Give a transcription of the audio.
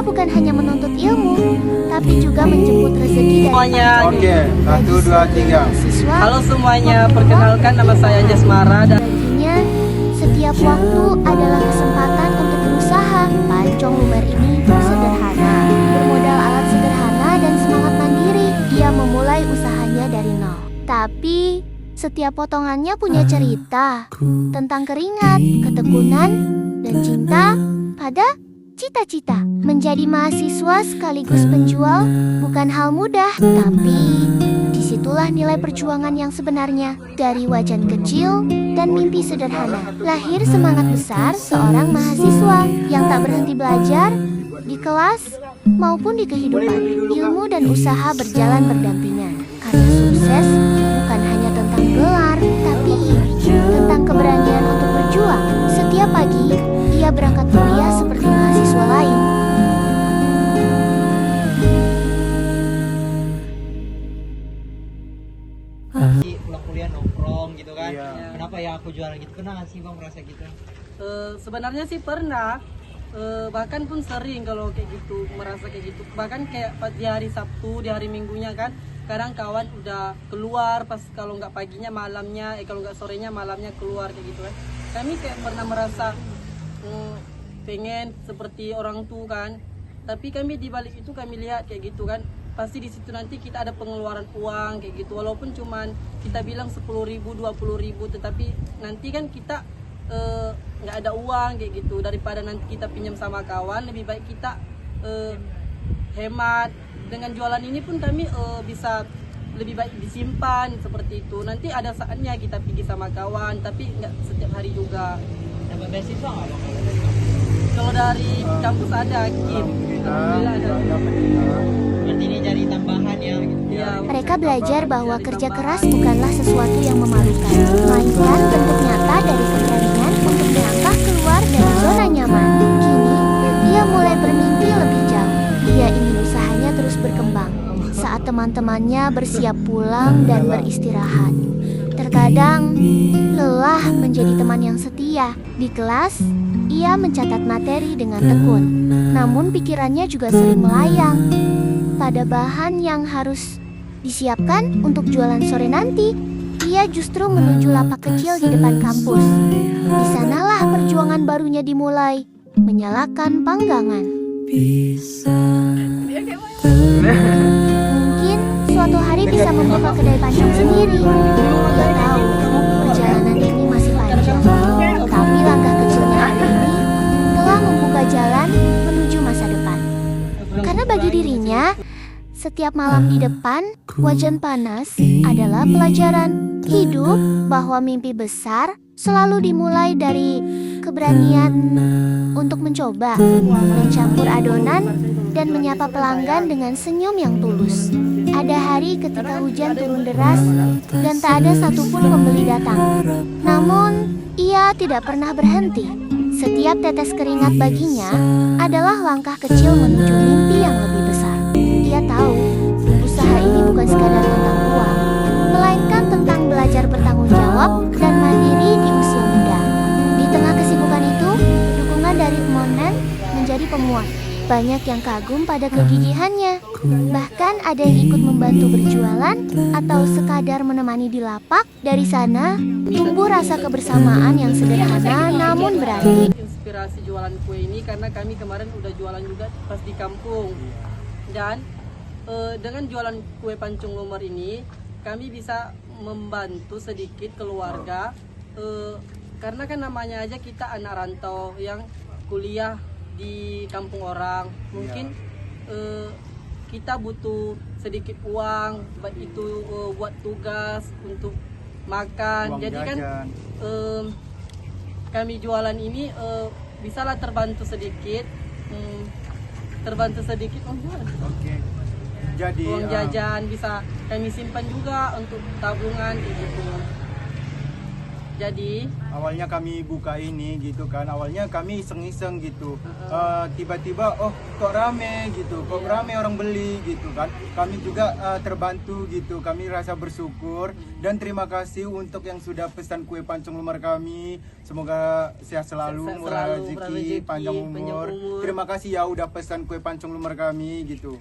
bukan hanya menuntut ilmu, tapi juga menjemput rezeki dari semuanya. Oke, 1, 2, 3. Siswa. Halo semuanya, perkenalkan nama saya Jasmara dan Baginya, setiap waktu adalah kesempatan untuk berusaha. Pancong lumer ini sederhana, bermodal alat sederhana dan semangat mandiri. Ia memulai usahanya dari nol. Tapi setiap potongannya punya cerita tentang keringat, ketekunan, dan cinta pada cita-cita. Menjadi mahasiswa sekaligus penjual bukan hal mudah, tapi disitulah nilai perjuangan yang sebenarnya. Dari wajan kecil dan mimpi sederhana, lahir semangat besar seorang mahasiswa yang tak berhenti belajar di kelas maupun di kehidupan. Ilmu dan usaha berjalan berdampingan, karena sukses bukan hanya tentang gelar, tapi tentang keberanian untuk berjuang. Setiap pagi, ia berangkat kuliah seperti mahasiswa lain. Pulang kuliah nongkrong gitu kan. Iya. Kenapa ya aku jualan gitu? Pernah nggak sih bang merasa gitu? sebenarnya sih pernah, bahkan pun sering kalau kayak gitu, merasa kayak gitu. Bahkan kayak di hari Sabtu, di hari Minggunya kan, kadang kawan udah keluar pas kalau nggak paginya malamnya, kalau nggak sorenya malamnya keluar kayak gitu kan. Kami kayak pernah merasa pengen seperti orang tua kan, tapi kami di balik itu kami lihat kayak gitu kan, pasti di situ nanti kita ada pengeluaran uang kayak gitu, walaupun cuman kita bilang 10.000, 20.000, tetapi nanti kan kita nggak ada uang kayak gitu. Daripada nanti kita pinjam sama kawan, lebih baik kita hemat. Dengan jualan ini pun kami bisa lebih baik disimpan seperti itu. Nanti ada saatnya kita pergi sama kawan, tapi nggak setiap hari juga. Dapat beasiswa nggak bang? Kalau dari kampus ada, Kim. Alhamdulillah ada. Berarti ini cari tambahan ya. Gitu. Ya, Mereka belajar bahwa kerja keras bukanlah sesuatu yang memalukan, melainkan bentuk nyata dari keberanian untuk melangkah keluar dari zona nyaman. Kini, ia mulai bermimpi lebih jauh. Ia ingin usahanya terus berkembang saat teman-temannya bersiap pulang dan beristirahat. Terkadang, lelah menjadi teman yang setia. Di kelas, ia mencatat materi dengan tekun, namun pikirannya juga sering melayang pada bahan yang harus disiapkan untuk jualan sore nanti. Ia justru menuju lapak kecil di depan kampus. Di sanalah perjuangan barunya dimulai, menyalakan panggangan. Mungkin suatu hari bisa membuka kedai pancong sendiri. Ia tahu perjalanan ini masih panjang, tapi langkah kecilnya hari ini telah membuka jalan menuju masa depan. Karena bagi dirinya, setiap malam di depan wajan panas adalah pelajaran hidup bahwa mimpi besar selalu dimulai dari keberanian untuk mencoba, mencampur adonan, dan menyapa pelanggan dengan senyum yang tulus. Ada hari ketika hujan turun deras dan tak ada satupun pembeli datang. Namun, ia tidak pernah berhenti. Setiap tetes keringat baginya adalah langkah kecil menuju mimpi yang lebih besar. Ia tahu, usaha ini bukan sekadar tentang uang, melainkan tentang belajar bertanggung jawab dan mandiri di usia muda. Di tengah kesibukan itu, dukungan dari teman menjadi pemuat. Banyak yang kagum pada kegigihannya. Bahkan ada yang ikut membantu berjualan atau sekadar menemani di lapak. Dari sana, tumbuh rasa kebersamaan yang sederhana namun berarti. Inspirasi jualan kue ini karena kami kemarin udah jualan juga pas di kampung. Dan dengan jualan kue pancong lumer ini, kami bisa membantu sedikit keluarga. Karena kan namanya aja kita anak rantau yang kuliah di kampung orang, mungkin kita butuh sedikit uang, baik itu buat tugas untuk makan. Uang jadi jajan. Kan kami jualan ini bisalah terbantu sedikit, Oke. Jadi uang jajan bisa kami simpan juga untuk tabungan kayak gitu. Jadi awalnya kami buka ini gitu kan, awalnya kami iseng-iseng gitu. Tiba-tiba oh kok rame gitu, kok rame orang beli gitu kan. Kami juga terbantu gitu, kami rasa bersyukur dan terima kasih untuk yang sudah pesan kue pancong lemar kami. Semoga sehat selalu, murah rezeki, panjang umur. Terima kasih ya udah pesan kue pancong lemar kami gitu.